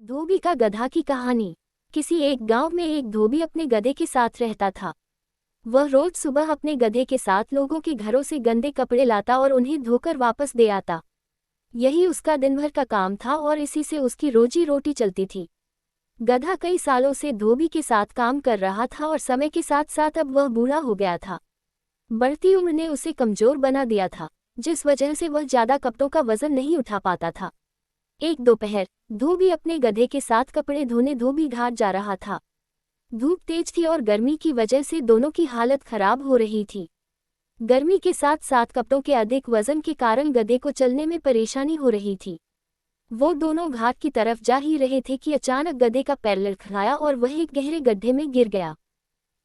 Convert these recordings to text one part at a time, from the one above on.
धोबी का गधा की कहानी। किसी एक गांव में एक धोबी अपने गधे के साथ रहता था। वह रोज सुबह अपने गधे के साथ लोगों के घरों से गंदे कपड़े लाता और उन्हें धोकर वापस दे आता। यही उसका दिन भर का काम था और इसी से उसकी रोजी रोटी चलती थी। गधा कई सालों से धोबी के साथ काम कर रहा था और समय के साथ साथ अब वह बूढ़ा हो गया था। बढ़ती उम्र ने उसे कमजोर बना दिया था, जिस वजह से वह ज्यादा कपड़ों का वजन नहीं उठा पाता था। एक दोपहर धोबी अपने गधे के साथ कपड़े धोने धोबी घाट जा रहा था। धूप तेज थी और गर्मी की वजह से दोनों की हालत खराब हो रही थी। गर्मी के साथ साथ कपड़ों के अधिक वजन के कारण गधे को चलने में परेशानी हो रही थी। वो दोनों घाट की तरफ जा ही रहे थे कि अचानक गधे का पैर लड़खड़ाया और वह एक गहरे गड्ढे में गिर गया।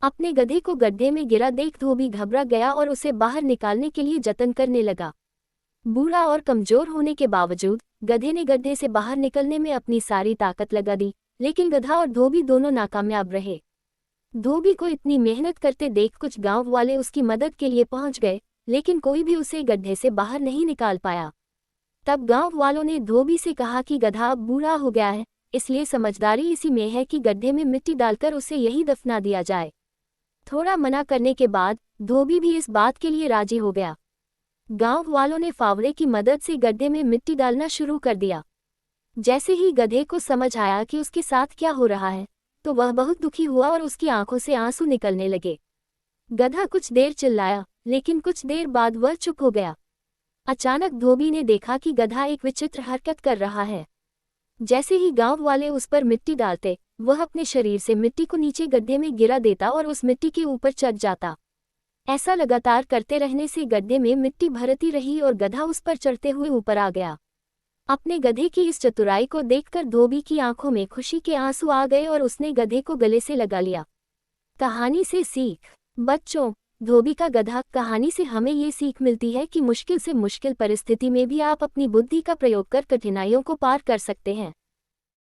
अपने गधे को गड्ढे में गिरा देख धोबी घबरा गया और उसे बाहर निकालने के लिए जतन करने लगा। बूढ़ा और कमजोर होने के बावजूद गधे ने गड्ढे से बाहर निकलने में अपनी सारी ताकत लगा दी, लेकिन गधा और धोबी दोनों नाकामयाब रहे। धोबी को इतनी मेहनत करते देख कुछ गांव वाले उसकी मदद के लिए पहुंच गए, लेकिन कोई भी उसे गड्ढे से बाहर नहीं निकाल पाया। तब गांव वालों ने धोबी से कहा कि गधा अब बूढ़ा हो गया है, इसलिए समझदारी इसी में है कि गड्ढे में मिट्टी डालकर उसे यहीं दफना दिया जाए। थोड़ा मना करने के बाद धोबी भी इस बात के लिए राजी हो गया। गांव वालों ने फावड़े की मदद से गड्ढे में मिट्टी डालना शुरू कर दिया। जैसे ही गधे को समझ आया कि उसके साथ क्या हो रहा है, तो वह बहुत दुखी हुआ और उसकी आंखों से आंसू निकलने लगे। गधा कुछ देर चिल्लाया, लेकिन कुछ देर बाद वह चुप हो गया। अचानक धोबी ने देखा कि गधा एक विचित्र हरकत कर रहा है। जैसे ही गांव वाले उस पर मिट्टी डालते, वह अपने शरीर से मिट्टी को नीचे गड्ढे में गिरा देता और उस मिट्टी के ऊपर चढ़ जाता। ऐसा लगातार करते रहने से गड्ढे में मिट्टी भरती रही और गधा उस पर चढ़ते हुए ऊपर आ गया। अपने गधे की इस चतुराई को देखकर धोबी की आंखों में खुशी के आंसू आ गए और उसने गधे को गले से लगा लिया। कहानी से सीख। बच्चों, धोबी का गधा कहानी से हमें ये सीख मिलती है कि मुश्किल से मुश्किल परिस्थिति में भी आप अपनी बुद्धि का प्रयोग कर कठिनाइयों को पार कर सकते हैं।